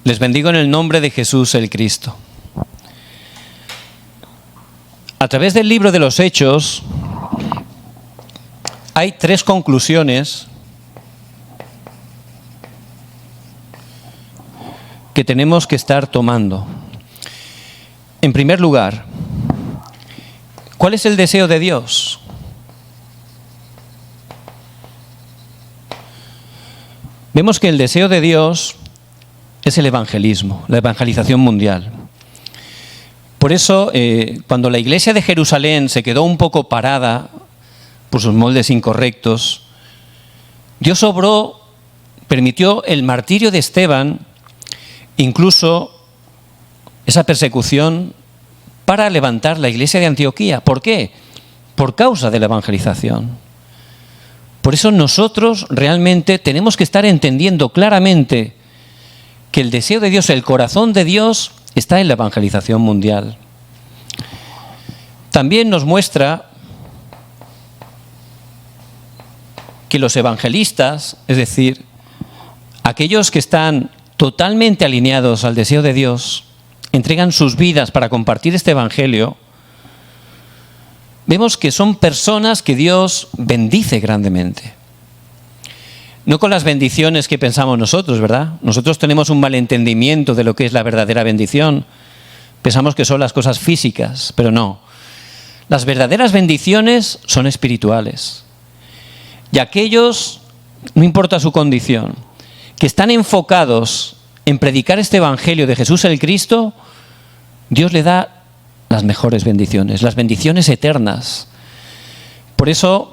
Les bendigo en el nombre de Jesús el Cristo. A través del libro de los Hechos hay tres conclusiones que tenemos que estar tomando. En primer lugar, ¿cuál es el deseo de Dios? Vemos que el deseo de Dios es el evangelismo, la evangelización mundial. Por eso, cuando la iglesia de Jerusalén se quedó un poco parada por sus moldes incorrectos, Dios obró, permitió el martirio de Esteban, incluso esa persecución, para levantar la iglesia de Antioquía. ¿Por qué? Por causa de la evangelización. Por eso nosotros realmente tenemos que estar entendiendo claramente que el deseo de Dios, el corazón de Dios, está en la evangelización mundial. También nos muestra que los evangelistas, es decir, aquellos que están totalmente alineados al deseo de Dios, entregan sus vidas para compartir este evangelio. Vemos que son personas que Dios bendice grandemente. No con las bendiciones que pensamos nosotros, ¿verdad? Nosotros tenemos un malentendimiento de lo que es la verdadera bendición. Pensamos que son las cosas físicas, pero no. Las verdaderas bendiciones son espirituales. Y aquellos, no importa su condición, que están enfocados en predicar este evangelio de Jesús el Cristo, Dios le da las mejores bendiciones, las bendiciones eternas. Por eso,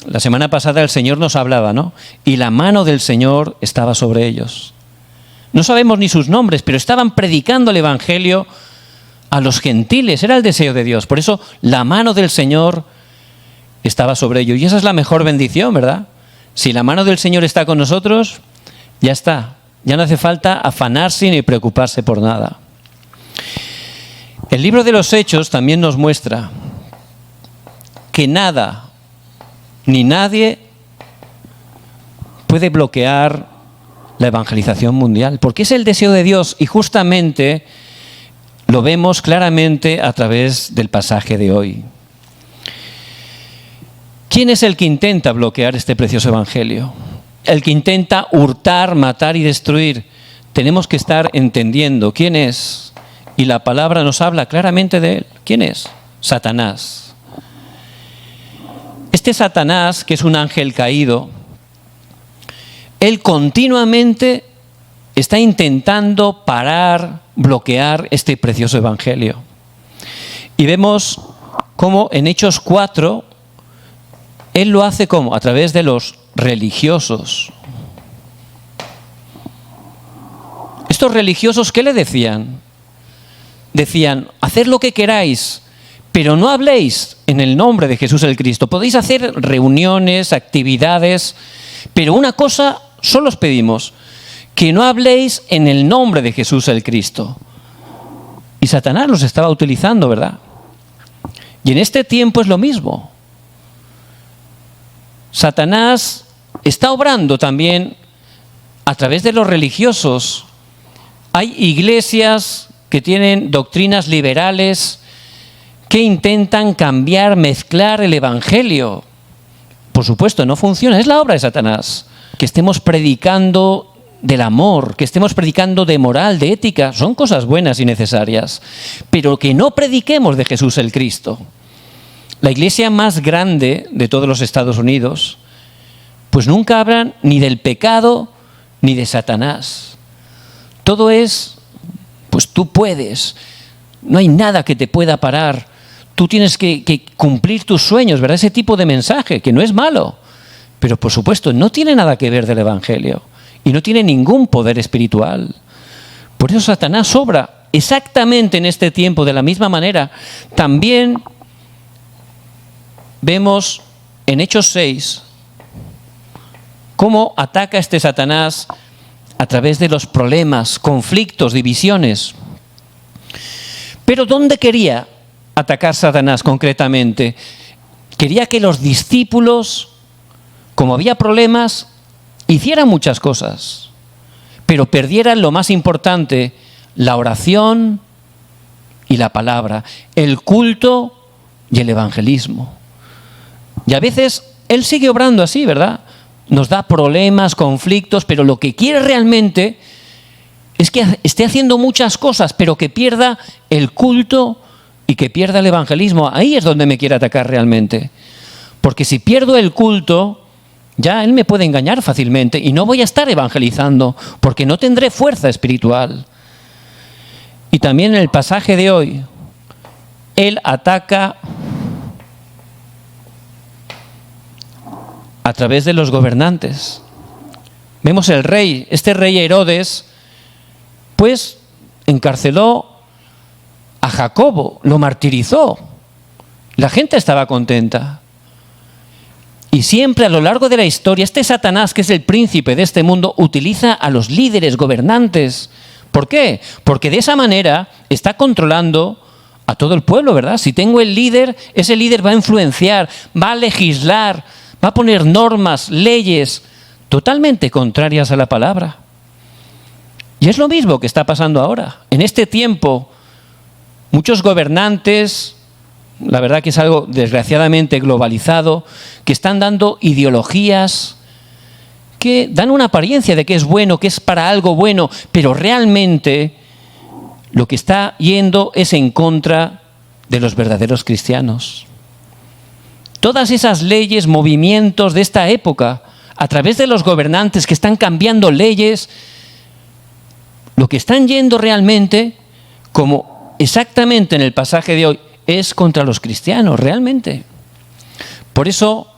la semana pasada el Señor nos hablaba, ¿no? Y la mano del Señor estaba sobre ellos. No sabemos ni sus nombres, pero estaban predicando el evangelio a los gentiles. Era el deseo de Dios. Por eso, la mano del Señor estaba sobre ellos. Y esa es la mejor bendición, ¿verdad? Si la mano del Señor está con nosotros, ya está. Ya no hace falta afanarse ni preocuparse por nada. El libro de los Hechos también nos muestra que nada ni nadie puede bloquear la evangelización mundial, porque es el deseo de Dios y justamente lo vemos claramente a través del pasaje de hoy. ¿Quién es el que intenta bloquear este precioso evangelio? El que intenta hurtar, matar y destruir. Tenemos que estar entendiendo quién es. Y la palabra nos habla claramente de él. ¿Quién es? Satanás. Este Satanás, que es un ángel caído, él continuamente está intentando parar, bloquear este precioso evangelio. Y vemos cómo en Hechos 4, él lo hace ¿cómo? A través de los religiosos. Estos religiosos, ¿qué le decían? Decían, haced lo que queráis, pero no habléis en el nombre de Jesús el Cristo. Podéis hacer reuniones, actividades, pero una cosa solo os pedimos, que no habléis en el nombre de Jesús el Cristo. Y Satanás los estaba utilizando, ¿verdad? Y en este tiempo es lo mismo. Satanás está obrando también a través de los religiosos. Hay iglesias que tienen doctrinas liberales que intentan cambiar, mezclar el evangelio. Por supuesto, no funciona, es la obra de Satanás. Que estemos predicando del amor, que estemos predicando de moral, de ética, son cosas buenas y necesarias, pero que no prediquemos de Jesús el Cristo. La iglesia más grande de todos los Estados Unidos, pues nunca hablan ni del pecado ni de Satanás. Todo es pues tú puedes, no hay nada que te pueda parar, tú tienes que cumplir tus sueños, ¿verdad? Ese tipo de mensaje, que no es malo, pero por supuesto no tiene nada que ver del evangelio y no tiene ningún poder espiritual. Por eso Satanás obra exactamente en este tiempo de la misma manera. También vemos en Hechos 6 cómo ataca este Satanás a través de los problemas, conflictos, divisiones. Pero ¿dónde quería atacar Satanás concretamente? Quería que los discípulos, como había problemas, hicieran muchas cosas, pero perdieran lo más importante, la oración y la palabra, el culto y el evangelismo. Y a veces Él sigue obrando así, ¿verdad? Nos da problemas, conflictos, pero lo que quiere realmente es que esté haciendo muchas cosas, pero que pierda el culto y que pierda el evangelismo. Ahí es donde me quiere atacar realmente. Porque si pierdo el culto, ya Él me puede engañar fácilmente y no voy a estar evangelizando, porque no tendré fuerza espiritual. Y también en el pasaje de hoy, Él ataca a través de los gobernantes. Vemos el rey, este rey Herodes, pues encarceló a Jacobo, lo martirizó. La gente estaba contenta. Y siempre a lo largo de la historia, este Satanás, que es el príncipe de este mundo, utiliza a los líderes gobernantes. ¿Por qué? Porque de esa manera está controlando a todo el pueblo, ¿verdad? Si tengo el líder, ese líder va a influenciar, va a legislar, va a poner normas, leyes totalmente contrarias a la palabra. Y es lo mismo que está pasando ahora. En este tiempo, muchos gobernantes, la verdad que es algo desgraciadamente globalizado, que están dando ideologías que dan una apariencia de que es bueno, que es para algo bueno, pero realmente lo que está yendo es en contra de los verdaderos cristianos. Todas esas leyes, movimientos de esta época, a través de los gobernantes que están cambiando leyes, lo que están yendo realmente, como exactamente en el pasaje de hoy, es contra los cristianos, realmente. Por eso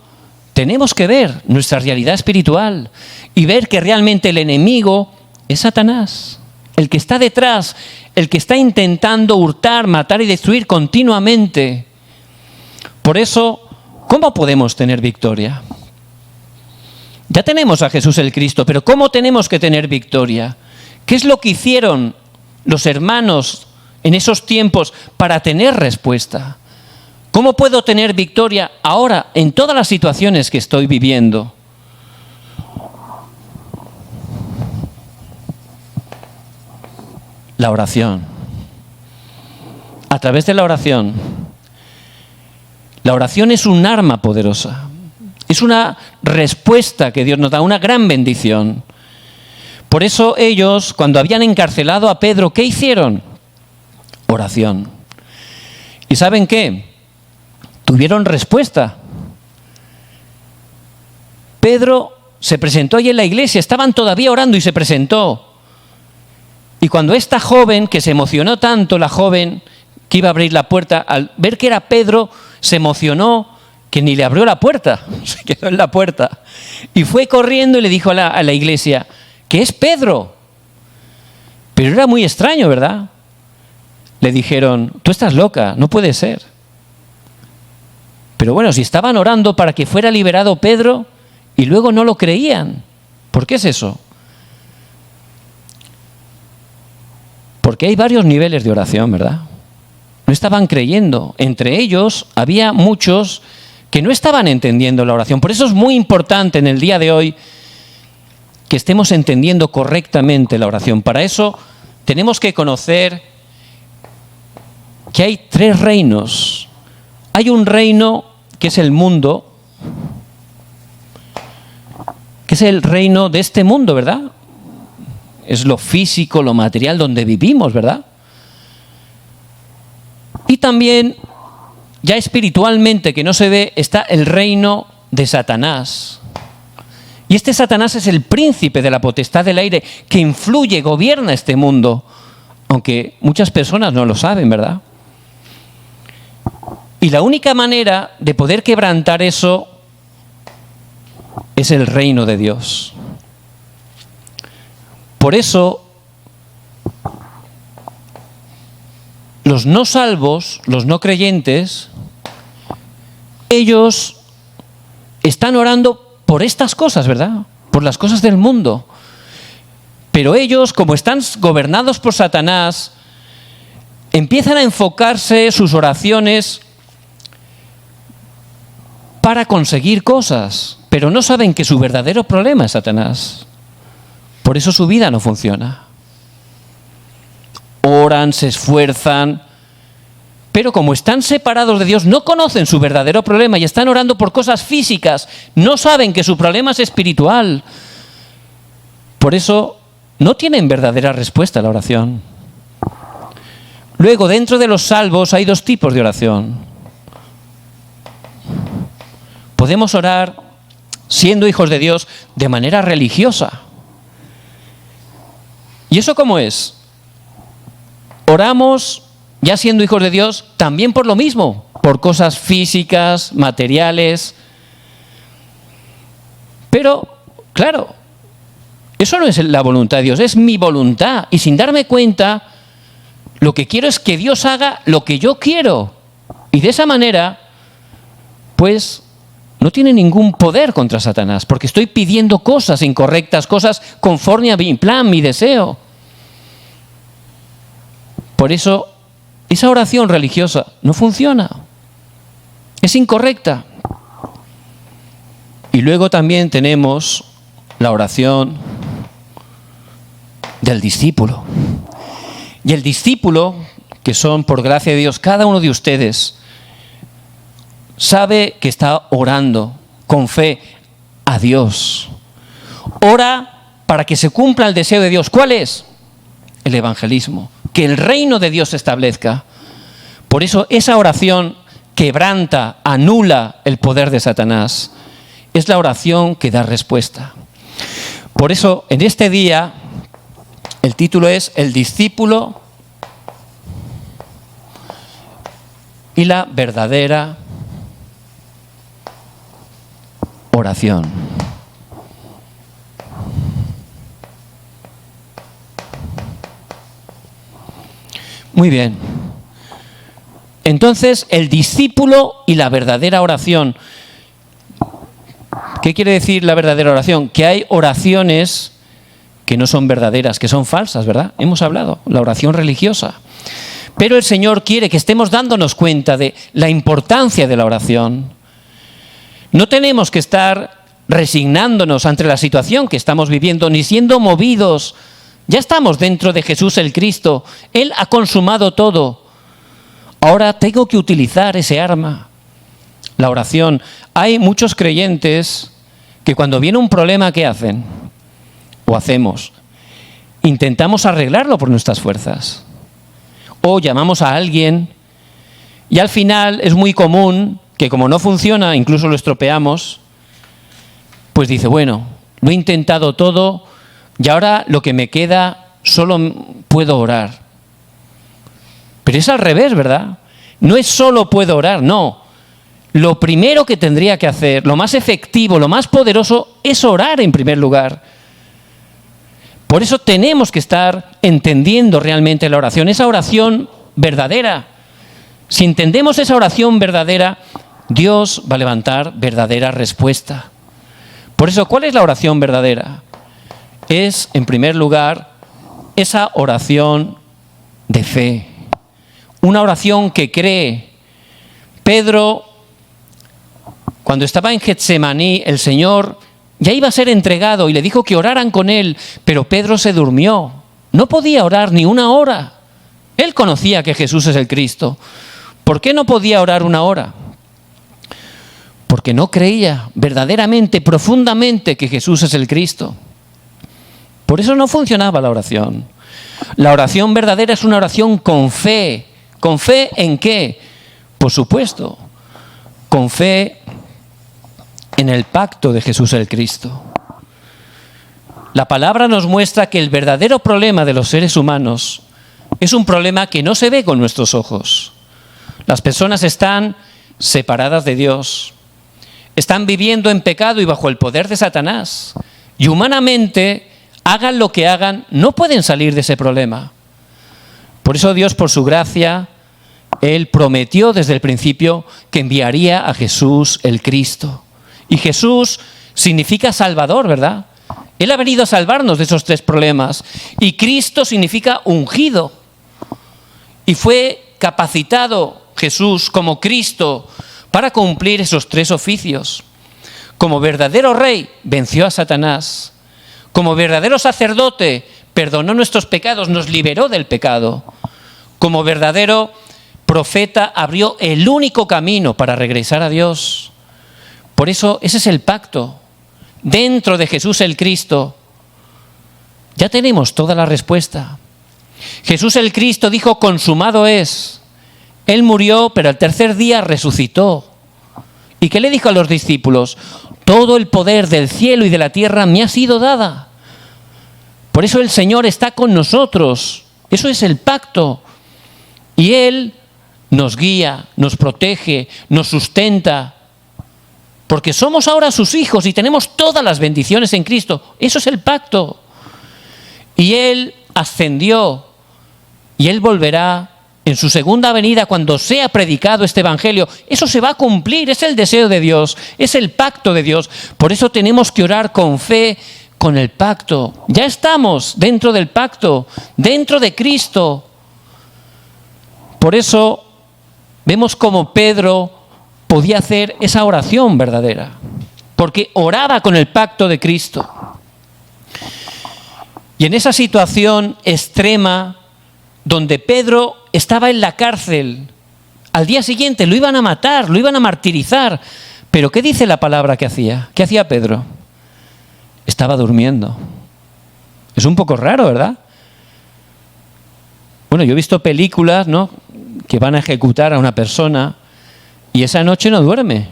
tenemos que ver nuestra realidad espiritual y ver que realmente el enemigo es Satanás, el que está detrás, el que está intentando hurtar, matar y destruir continuamente. Por eso, ¿cómo podemos tener victoria? Ya tenemos a Jesús el Cristo, pero ¿cómo tenemos que tener victoria? ¿Qué es lo que hicieron los hermanos en esos tiempos para tener respuesta? ¿Cómo puedo tener victoria ahora en todas las situaciones que estoy viviendo? La oración. A través de la oración. La oración es un arma poderosa. Es una respuesta que Dios nos da, una gran bendición. Por eso ellos, cuando habían encarcelado a Pedro, ¿qué hicieron? Oración. ¿Y saben qué? Tuvieron respuesta. Pedro se presentó allí en la iglesia, estaban todavía orando y se presentó. Y cuando esta joven, que se emocionó tanto, la joven que iba a abrir la puerta, al ver que era Pedro, se emocionó que ni le abrió la puerta, se quedó en la puerta. Y fue corriendo y le dijo a la iglesia, que es Pedro. Pero era muy extraño, ¿verdad? Le dijeron, tú estás loca, no puede ser. Pero bueno, si estaban orando para que fuera liberado Pedro y luego no lo creían, ¿por qué es eso? Porque hay varios niveles de oración, ¿verdad? No estaban creyendo. Entre ellos había muchos que no estaban entendiendo la oración. Por eso es muy importante en el día de hoy que estemos entendiendo correctamente la oración. Para eso tenemos que conocer que hay tres reinos. Hay un reino que es el mundo, que es el reino de este mundo, ¿verdad? Es lo físico, lo material donde vivimos, ¿verdad? Y también, ya espiritualmente, que no se ve, está el reino de Satanás. Y este Satanás es el príncipe de la potestad del aire que influye, gobierna este mundo, aunque muchas personas no lo saben, ¿verdad? Y la única manera de poder quebrantar eso es el reino de Dios. Por eso, los no salvos, los no creyentes, ellos están orando por estas cosas, ¿verdad? Por las cosas del mundo. Pero ellos, como están gobernados por Satanás, empiezan a enfocarse sus oraciones para conseguir cosas, pero no saben que su verdadero problema es Satanás. Por eso su vida no funciona. Oran, se esfuerzan, pero como están separados de Dios, no conocen su verdadero problema y están orando por cosas físicas, no saben que su problema es espiritual. Por eso no tienen verdadera respuesta a la oración. Luego, dentro de los salvos hay dos tipos de oración. Podemos orar siendo hijos de Dios de manera religiosa. ¿Y eso cómo es? Oramos, ya siendo hijos de Dios, también por lo mismo, por cosas físicas, materiales. Pero, claro, eso no es la voluntad de Dios, es mi voluntad. Y sin darme cuenta, lo que quiero es que Dios haga lo que yo quiero. Y de esa manera, pues, no tiene ningún poder contra Satanás, porque estoy pidiendo cosas incorrectas, cosas conforme a mi plan, mi deseo. Por eso, esa oración religiosa no funciona. Es incorrecta. Y luego también tenemos la oración del discípulo. Y el discípulo, que son por gracia de Dios, cada uno de ustedes, sabe que está orando con fe a Dios. Ora para que se cumpla el deseo de Dios. ¿Cuál es? El evangelismo. Que el reino de Dios se establezca. Por eso esa oración quebranta, anula el poder de Satanás. Es la oración que da respuesta. Por eso en este día el título es El discípulo y la verdadera oración. Muy bien. Entonces, el discípulo y la verdadera oración. ¿Qué quiere decir la verdadera oración? Que hay oraciones que no son verdaderas, que son falsas, ¿verdad? Hemos hablado, la oración religiosa. Pero el Señor quiere que estemos dándonos cuenta de la importancia de la oración. No tenemos que estar resignándonos ante la situación que estamos viviendo, ni siendo movidos. Ya estamos dentro de Jesús el Cristo. Él ha consumado todo. Ahora tengo que utilizar ese arma, la oración. Hay muchos creyentes que cuando viene un problema, ¿qué hacen? O hacemos. Intentamos arreglarlo por nuestras fuerzas. O llamamos a alguien y al final es muy común que como no funciona, incluso lo estropeamos, pues dice, bueno, lo he intentado todo y ahora lo que me queda solo puedo orar. Pero es al revés, ¿verdad? No es solo puedo orar, no. Lo primero que tendría que hacer, lo más efectivo, lo más poderoso, es orar en primer lugar. Por eso tenemos que estar entendiendo realmente la oración, esa oración verdadera. Si entendemos esa oración verdadera, Dios va a levantar verdadera respuesta. Por eso, ¿cuál es la oración verdadera? Es, en primer lugar, esa oración de fe. Una oración que cree. Pedro, cuando estaba en Getsemaní, el Señor ya iba a ser entregado y le dijo que oraran con él, pero Pedro se durmió. No podía orar ni una hora. Él conocía que Jesús es el Cristo. ¿Por qué no podía orar una hora? Porque no creía verdaderamente, profundamente que Jesús es el Cristo. Por eso no funcionaba la oración. La oración verdadera es una oración con fe. ¿Con fe en qué? Por supuesto, con fe en el pacto de Jesús el Cristo. La palabra nos muestra que el verdadero problema de los seres humanos es un problema que no se ve con nuestros ojos. Las personas están separadas de Dios, están viviendo en pecado y bajo el poder de Satanás. Y humanamente, hagan lo que hagan, no pueden salir de ese problema. Por eso Dios, por su gracia, Él prometió desde el principio que enviaría a Jesús el Cristo. Y Jesús significa Salvador, ¿verdad? Él ha venido a salvarnos de esos tres problemas. Y Cristo significa ungido. Y fue capacitado Jesús como Cristo para cumplir esos tres oficios. Como verdadero rey, venció a Satanás. Como verdadero sacerdote, perdonó nuestros pecados, nos liberó del pecado. Como verdadero profeta, abrió el único camino para regresar a Dios. Por eso, ese es el pacto. Dentro de Jesús el Cristo, ya tenemos toda la respuesta. Jesús el Cristo dijo: consumado es. Él murió, pero al tercer día resucitó. ¿Y qué le dijo a los discípulos? Todo el poder del cielo y de la tierra me ha sido dada. Por eso el Señor está con nosotros. Eso es el pacto. Y Él nos guía, nos protege, nos sustenta. Porque somos ahora sus hijos y tenemos todas las bendiciones en Cristo. Eso es el pacto. Y Él ascendió y Él volverá en su segunda venida cuando sea predicado este evangelio. Eso se va a cumplir, es el deseo de Dios, es el pacto de Dios. Por eso tenemos que orar con fe, con el pacto. Ya estamos dentro del pacto, dentro de Cristo. Por eso vemos cómo Pedro podía hacer esa oración verdadera, porque oraba con el pacto de Cristo. Y en esa situación extrema, donde Pedro estaba en la cárcel, al día siguiente lo iban a matar, lo iban a martirizar. Pero ¿qué dice la palabra que hacía? ¿Qué hacía Pedro? Estaba durmiendo. Es un poco raro, ¿verdad? Bueno, yo he visto películas, ¿no?, que van a ejecutar a una persona y esa noche no duerme.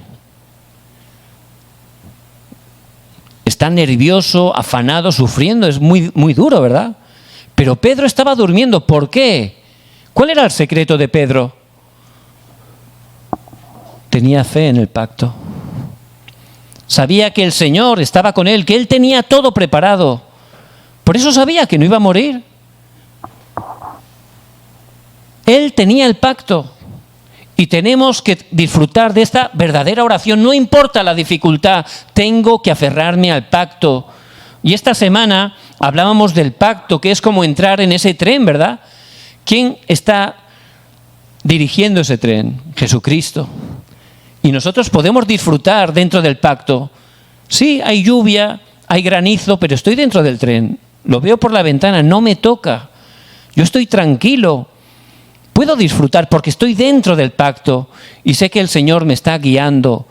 Está nervioso, afanado, sufriendo. Es muy, muy duro, ¿verdad? Pero Pedro estaba durmiendo. ¿Por qué? ¿Cuál era el secreto de Pedro? Tenía fe en el pacto. Sabía que el Señor estaba con él, que él tenía todo preparado. Por eso sabía que no iba a morir. Él tenía el pacto. Y tenemos que disfrutar de esta verdadera oración. No importa la dificultad, tengo que aferrarme al pacto. Y esta semana hablábamos del pacto, que es como entrar en ese tren, ¿verdad? ¿Quién está dirigiendo ese tren? Jesucristo. Y nosotros podemos disfrutar dentro del pacto. Sí, hay lluvia, hay granizo, pero estoy dentro del tren. Lo veo por la ventana, no me toca. Yo estoy tranquilo. Puedo disfrutar porque estoy dentro del pacto y sé que el Señor me está guiando.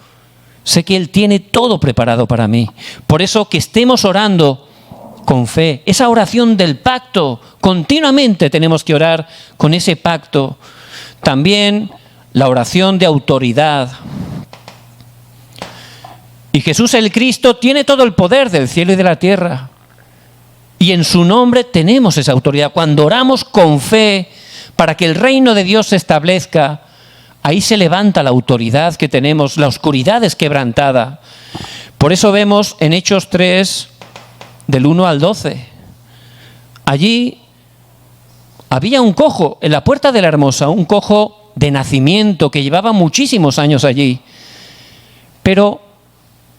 Sé que Él tiene todo preparado para mí. Por eso que estemos orando con fe, esa oración del pacto, continuamente tenemos que orar con ese pacto. También la oración de autoridad. Y Jesús el Cristo tiene todo el poder del cielo y de la tierra. Y en su nombre tenemos esa autoridad. Cuando oramos con fe para que el reino de Dios se establezca, ahí se levanta la autoridad que tenemos, la oscuridad es quebrantada. Por eso vemos en Hechos 3, del 1 al 12. Allí había un cojo en la puerta de la Hermosa, un cojo de nacimiento que llevaba muchísimos años allí. Pero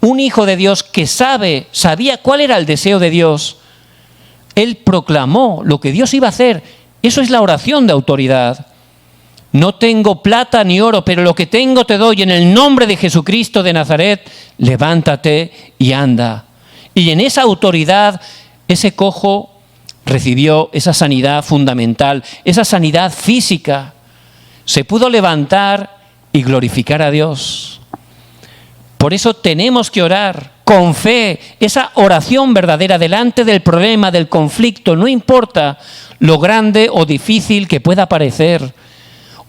un hijo de Dios que sabía cuál era el deseo de Dios, él proclamó lo que Dios iba a hacer. Eso es la oración de autoridad. No tengo plata ni oro, pero lo que tengo te doy. En el nombre de Jesucristo de Nazaret, levántate y anda. Y en esa autoridad, ese cojo recibió esa sanidad fundamental, esa sanidad física. Se pudo levantar y glorificar a Dios. Por eso tenemos que orar con fe, esa oración verdadera delante del problema, del conflicto, no importa lo grande o difícil que pueda parecer.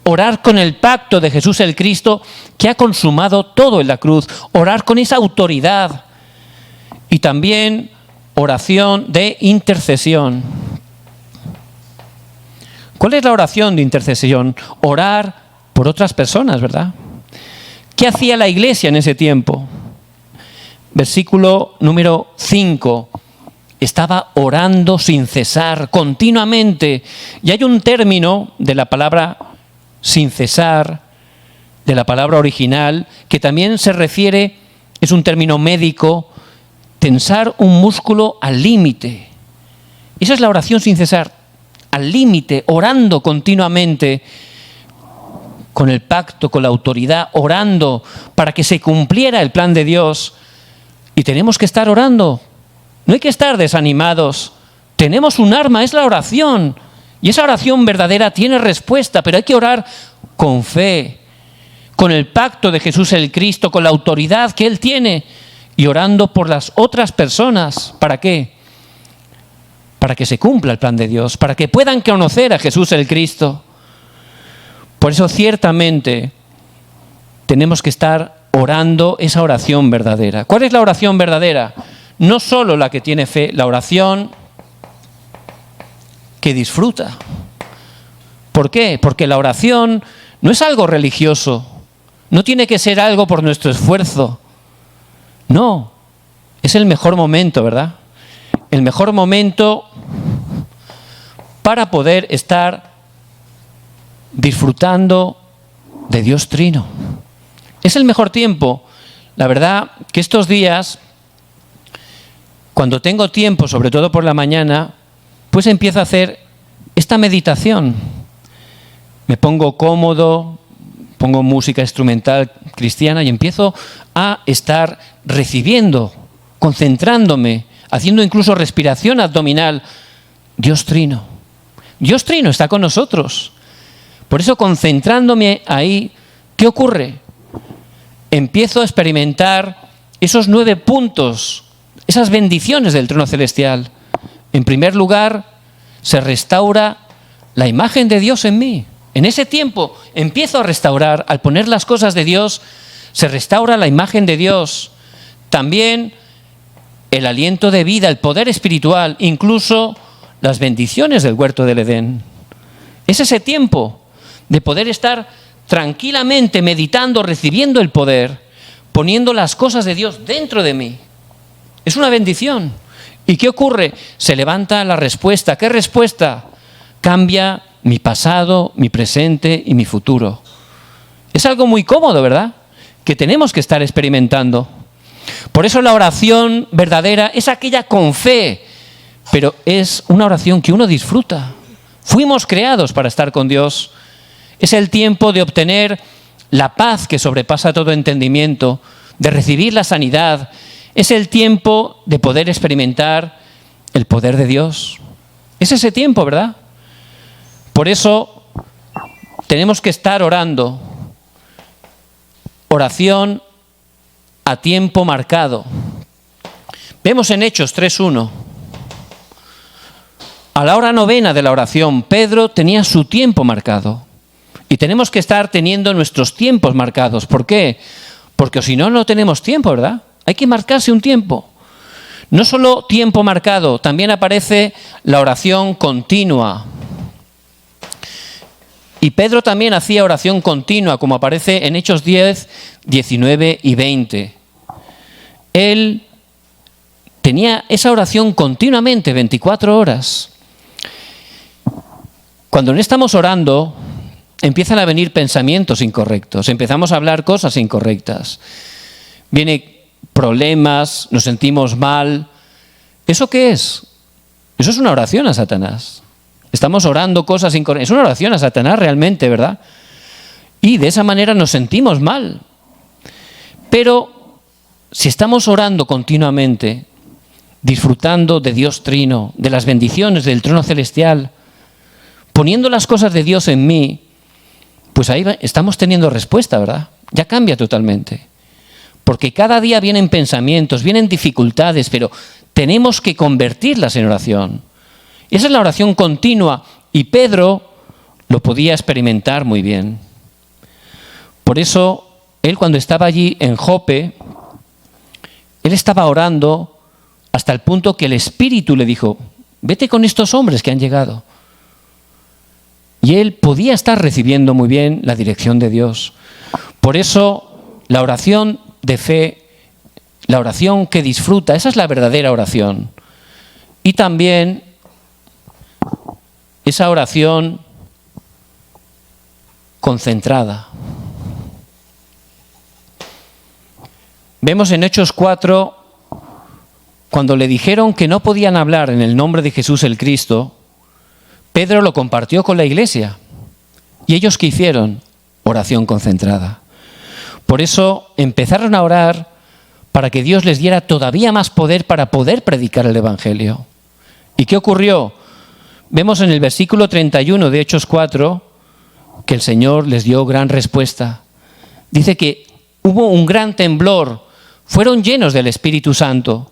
Orar con el pacto de Jesús el Cristo que ha consumado todo en la cruz. Orar con esa autoridad. Y también oración de intercesión. ¿Cuál es la oración de intercesión? Orar por otras personas, ¿verdad? ¿Qué hacía la iglesia en ese tiempo? Versículo número 5. Estaba orando sin cesar, continuamente. Y hay un término de la palabra sin cesar, de la palabra original, que también se refiere, es un término médico, tensar un músculo al límite. Esa es la oración sin cesar, al límite, orando continuamente, con el pacto, con la autoridad, orando para que se cumpliera el plan de Dios. Y tenemos que estar orando No hay que estar desanimados. Tenemos un arma, es la oración. Y esa oración verdadera tiene respuesta, pero hay que orar con fe, con el pacto de Jesús el Cristo, con la autoridad que Él tiene, y orando por las otras personas. ¿Para qué? Para que se cumpla el plan de Dios, para que puedan conocer a Jesús el Cristo. Por eso ciertamente tenemos que estar orando esa oración verdadera. ¿Cuál es la oración verdadera? No solo la que tiene fe, la oración que disfruta. ¿Por qué? Porque la oración no es algo religioso, no tiene que ser algo por nuestro esfuerzo. No, es el mejor momento, ¿verdad? El mejor momento para poder estar disfrutando de Dios Trino. Es el mejor tiempo. La verdad que estos días, cuando tengo tiempo, sobre todo por la mañana, pues empiezo a hacer esta meditación. Me pongo cómodo, pongo música instrumental cristiana y empiezo a estar recibiendo, concentrándome, haciendo incluso respiración abdominal. Dios Trino. Dios Trino está con nosotros. Por eso, concentrándome ahí, ¿qué ocurre? Empiezo a experimentar esos 9 puntos, esas bendiciones del trono celestial. En primer lugar, se restaura la imagen de Dios en mí. En ese tiempo empiezo a restaurar, al poner las cosas de Dios, se restaura la imagen de Dios. También el aliento de vida, el poder espiritual, incluso las bendiciones del huerto del Edén. Es ese tiempo de poder estar tranquilamente meditando, recibiendo el poder, poniendo las cosas de Dios dentro de mí. Es una bendición. ¿Y qué ocurre? Se levanta la respuesta. ¿Qué respuesta? Cambia mi pasado, mi presente y mi futuro. Es algo muy cómodo, ¿verdad? Que tenemos que estar experimentando. Por eso la oración verdadera es aquella con fe, pero es una oración que uno disfruta. Fuimos creados para estar con Dios. Es el tiempo de obtener la paz que sobrepasa todo entendimiento, de recibir la sanidad. Es el tiempo de poder experimentar el poder de Dios. Es ese tiempo, ¿verdad? Por eso tenemos que estar orando. Oración a tiempo marcado. Vemos en Hechos 3:1. A la hora novena de la oración, Pedro tenía su tiempo marcado. Y tenemos que estar teniendo nuestros tiempos marcados. ¿Por qué? Porque si no, no tenemos tiempo, ¿verdad? Hay que marcarse un tiempo. No solo tiempo marcado, también aparece la oración continua. Y Pedro también hacía oración continua, como aparece en Hechos 10, 19 y 20. Él tenía esa oración continuamente, 24 horas. Cuando no estamos orando, empiezan a venir pensamientos incorrectos, empezamos a hablar cosas incorrectas. Vienen problemas, nos sentimos mal. ¿Eso qué es? Eso es una oración a Satanás. Estamos orando cosas incorrectas. Es una oración a Satanás realmente, ¿verdad? Y de esa manera nos sentimos mal. Pero si estamos orando continuamente, disfrutando de Dios Trino, de las bendiciones del trono celestial, poniendo las cosas de Dios en mí, pues ahí estamos teniendo respuesta, ¿verdad? Ya cambia totalmente. Porque cada día vienen pensamientos, vienen dificultades, pero tenemos que convertirlas en oración. Esa es la oración continua y Pedro lo podía experimentar muy bien. Por eso, él cuando estaba allí en Jope, él estaba orando hasta el punto que el Espíritu le dijo, vete con estos hombres que han llegado. Y él podía estar recibiendo muy bien la dirección de Dios. Por eso, la oración de fe, la oración que disfruta, esa es la verdadera oración. Y también esa oración concentrada. Vemos en Hechos 4, cuando le dijeron que no podían hablar en el nombre de Jesús el Cristo, Pedro lo compartió con la iglesia. ¿Y ellos qué hicieron? Oración concentrada. Por eso empezaron a orar para que Dios les diera todavía más poder para poder predicar el Evangelio. ¿Y qué ocurrió? Vemos en el versículo 31 de Hechos 4 que el Señor les dio gran respuesta. Dice que hubo un gran temblor, fueron llenos del Espíritu Santo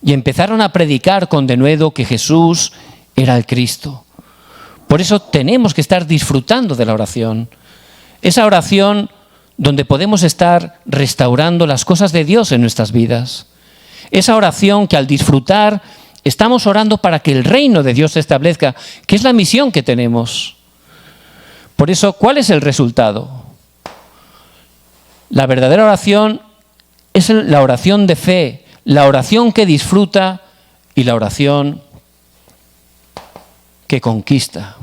y empezaron a predicar con denuedo que Jesús era el Cristo. Por eso tenemos que estar disfrutando de la oración. Esa oración donde podemos estar restaurando las cosas de Dios en nuestras vidas. Esa oración que al disfrutar estamos orando para que el reino de Dios se establezca, que es la misión que tenemos. Por eso, ¿cuál es el resultado? La verdadera oración es la oración de fe, la oración que disfruta y la oración que conquista.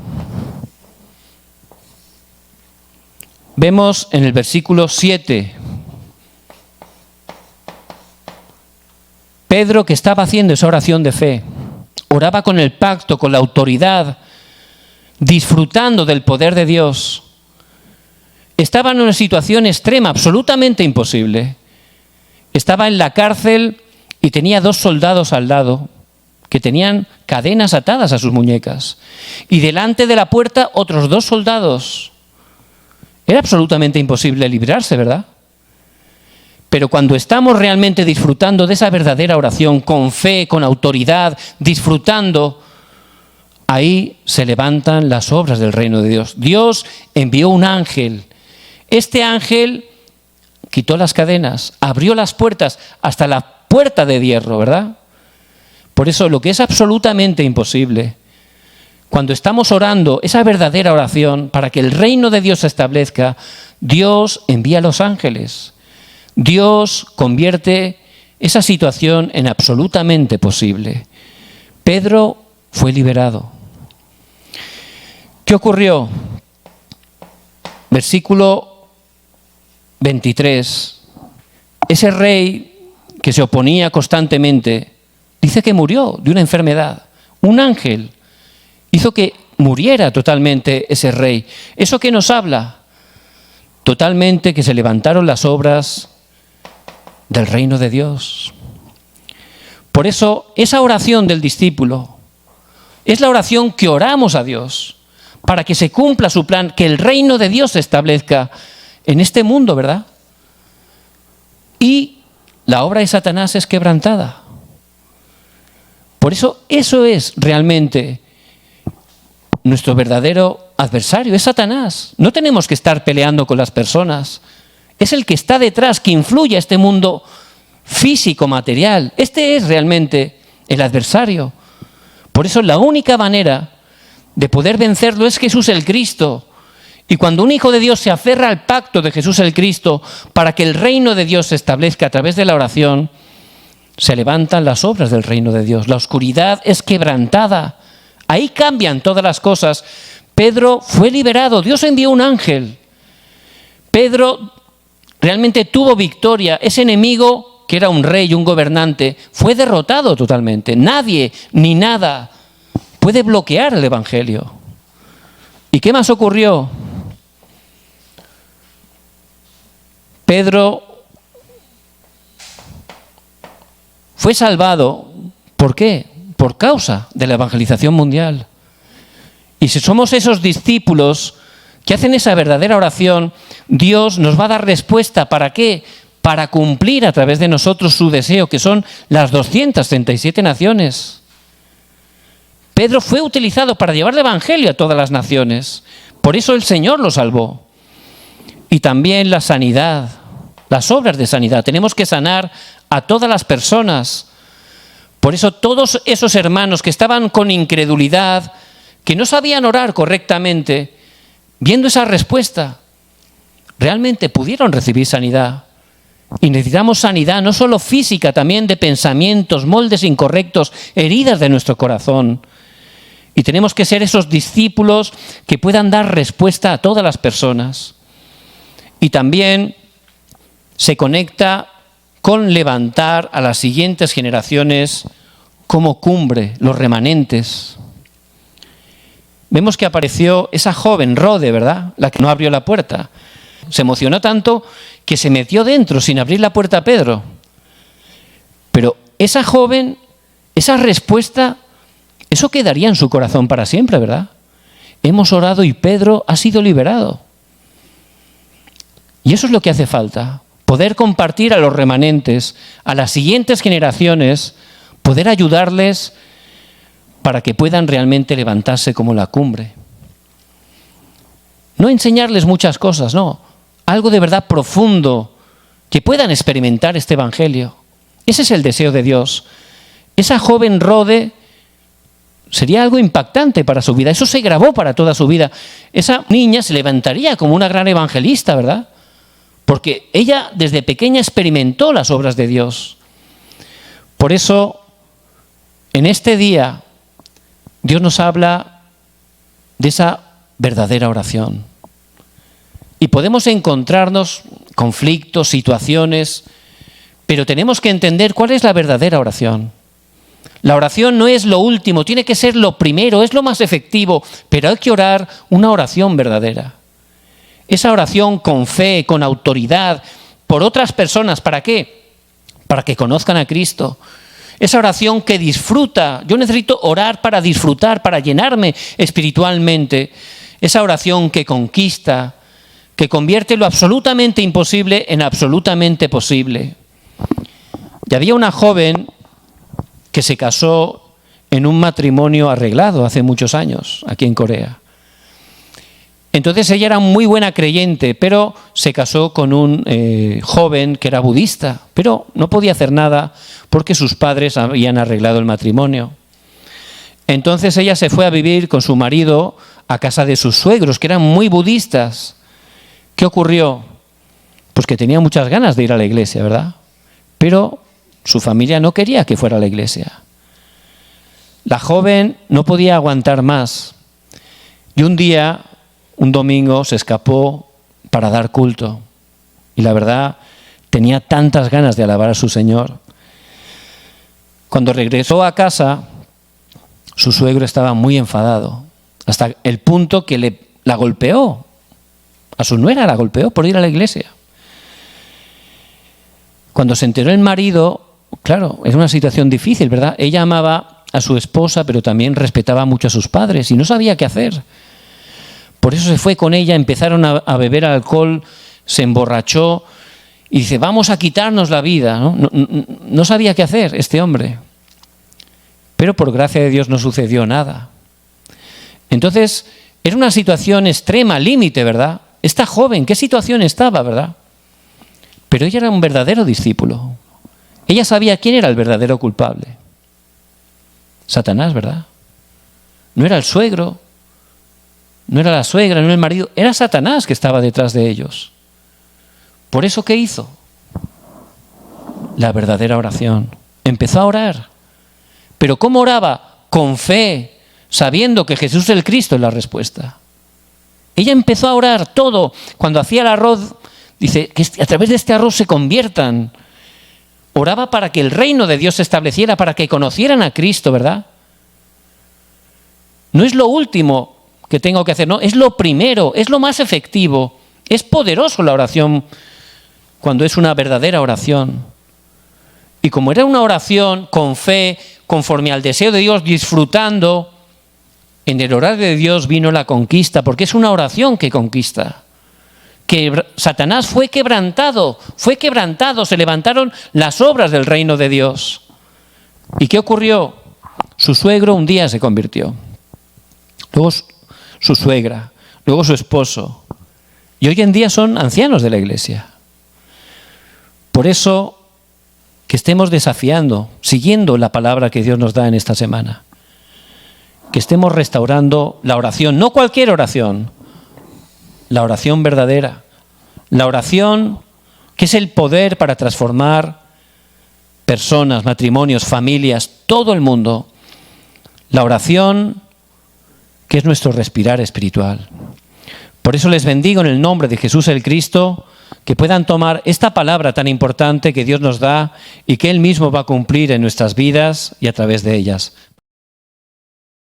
Vemos en el versículo 7, Pedro, que estaba haciendo esa oración de fe, oraba con el pacto, con la autoridad, disfrutando del poder de Dios. Estaba en una situación extrema, absolutamente imposible. Estaba en la cárcel y tenía 2 soldados al lado que tenían cadenas atadas a sus muñecas. Y delante de la puerta otros 2 soldados. Era absolutamente imposible librarse, ¿verdad? Pero cuando estamos realmente disfrutando de esa verdadera oración, con fe, con autoridad, disfrutando, ahí se levantan las obras del reino de Dios. Dios envió un ángel. Este ángel quitó las cadenas, abrió las puertas hasta la puerta de hierro, ¿verdad? Por eso lo que es absolutamente imposible, cuando estamos orando esa verdadera oración para que el reino de Dios se establezca, Dios envía a los ángeles. Dios convierte esa situación en absolutamente posible. Pedro fue liberado. ¿Qué ocurrió? Versículo 23. Ese rey que se oponía constantemente, dice que murió de una enfermedad. Un ángel hizo que muriera totalmente ese rey. ¿Eso qué nos habla? Totalmente que se levantaron las obras del reino de Dios. Por eso, esa oración del discípulo es la oración que oramos a Dios para que se cumpla su plan, que el reino de Dios se establezca en este mundo, ¿verdad? Y la obra de Satanás es quebrantada. Por eso es realmente nuestro verdadero adversario, es Satanás. No tenemos que estar peleando con las personas. Es el que está detrás, que influye a este mundo físico, material. Este es realmente el adversario. Por eso la única manera de poder vencerlo es Jesús el Cristo. Y cuando un hijo de Dios se aferra al pacto de Jesús el Cristo para que el reino de Dios se establezca a través de la oración, se levantan las obras del reino de Dios. La oscuridad es quebrantada. Ahí cambian todas las cosas. Pedro fue liberado. Dios envió un ángel. Pedro realmente tuvo victoria. Ese enemigo, que era un rey, un gobernante, fue derrotado totalmente. Nadie ni nada puede bloquear el Evangelio. ¿Y qué más ocurrió? Pedro fue salvado. ¿Por qué? Por causa de la evangelización mundial. Y si somos esos discípulos que hacen esa verdadera oración, Dios nos va a dar respuesta. ¿Para qué? Para cumplir a través de nosotros su deseo, que son las 237 naciones. Pedro fue utilizado para llevar el evangelio a todas las naciones. Por eso el Señor lo salvó. Y también la sanidad, las obras de sanidad. Tenemos que sanar a todas las personas. Por eso todos esos hermanos que estaban con incredulidad, que no sabían orar correctamente, viendo esa respuesta, realmente pudieron recibir sanidad. Y necesitamos sanidad no solo física, también de pensamientos, moldes incorrectos, heridas de nuestro corazón. Y tenemos que ser esos discípulos que puedan dar respuesta a todas las personas. Y también se conecta con levantar a las siguientes generaciones como cumbre, los remanentes. Vemos que apareció esa joven, Rode, ¿verdad? La que no abrió la puerta. Se emocionó tanto que se metió dentro sin abrir la puerta a Pedro. esa joven, esa respuesta, eso quedaría en su corazón para siempre, ¿verdad? Hemos orado y Pedro ha sido liberado. Y eso es lo que hace falta, poder compartir a los remanentes, a las siguientes generaciones, poder ayudarles para que puedan realmente levantarse como la cumbre. No enseñarles muchas cosas, no, algo de verdad profundo, que puedan experimentar este evangelio. Ese es el deseo de Dios. Esa joven Rode sería algo impactante para su vida. Eso se grabó para toda su vida. Esa niña se levantaría como una gran evangelista, ¿verdad? Porque ella desde pequeña experimentó las obras de Dios. Por eso, en este día, Dios nos habla de esa verdadera oración. Y podemos encontrarnos conflictos, situaciones, pero tenemos que entender cuál es la verdadera oración. La oración no es lo último, tiene que ser lo primero, es lo más efectivo, pero hay que orar una oración verdadera. Esa oración con fe, con autoridad, por otras personas, ¿para qué? Para que conozcan a Cristo. Esa oración que disfruta, yo necesito orar para disfrutar, para llenarme espiritualmente. Esa oración que conquista, que convierte lo absolutamente imposible en absolutamente posible. Y había una joven que se casó en un matrimonio arreglado hace muchos años, aquí en Corea. Entonces ella era muy buena creyente, pero se casó con un joven que era budista, pero no podía hacer nada porque sus padres habían arreglado el matrimonio. Entonces ella se fue a vivir con su marido a casa de sus suegros, que eran muy budistas. ¿Qué ocurrió? Pues que tenía muchas ganas de ir a la iglesia, ¿verdad? Pero su familia no quería que fuera a la iglesia. La joven no podía aguantar más. Y un día, un domingo, se escapó para dar culto. Y la verdad, tenía tantas ganas de alabar a su Señor. Cuando regresó a casa, su suegro estaba muy enfadado, hasta el punto que la golpeó. A su nuera la golpeó por ir a la iglesia. Cuando se enteró el marido, claro, es una situación difícil, ¿verdad? Ella amaba a su esposa, pero también respetaba mucho a sus padres y no sabía qué hacer. Por eso se fue con ella, empezaron a beber alcohol, se emborrachó y dice, vamos a quitarnos la vida, ¿no? No sabía qué hacer este hombre. Pero por gracia de Dios no sucedió nada. Entonces, era una situación extrema, límite, ¿verdad? Esta joven, ¿qué situación estaba, verdad? Pero ella era un verdadero discípulo. Ella sabía quién era el verdadero culpable. Satanás, ¿verdad? No era el suegro, no era la suegra, no era el marido, era Satanás que estaba detrás de ellos. Por eso, ¿qué hizo? La verdadera oración. Empezó a orar. ¿Pero cómo oraba? Con fe, sabiendo que Jesús el Cristo es la respuesta. Ella empezó a orar todo. Cuando hacía el arroz, dice que a través de este arroz se conviertan. Oraba para que el reino de Dios se estableciera, para que conocieran a Cristo, ¿verdad? No es lo último que tengo que hacer, no, es lo primero, es lo más efectivo. Es poderoso la oración cuando es una verdadera oración. Y como era una oración con fe, conforme al deseo de Dios, disfrutando, en el orar de Dios vino la conquista, porque es una oración que conquista. Que Satanás fue quebrantado, se levantaron las obras del reino de Dios. ¿Y qué ocurrió? Su suegro un día se convirtió, luego su suegra, luego su esposo, y hoy en día son ancianos de la iglesia. Por eso, que estemos desafiando, siguiendo la palabra que Dios nos da en esta semana. Que estemos restaurando la oración, no cualquier oración, la oración verdadera. La oración que es el poder para transformar personas, matrimonios, familias, todo el mundo. La oración que es nuestro respirar espiritual. Por eso les bendigo en el nombre de Jesús el Cristo, que puedan tomar esta palabra tan importante que Dios nos da y que Él mismo va a cumplir en nuestras vidas y a través de ellas.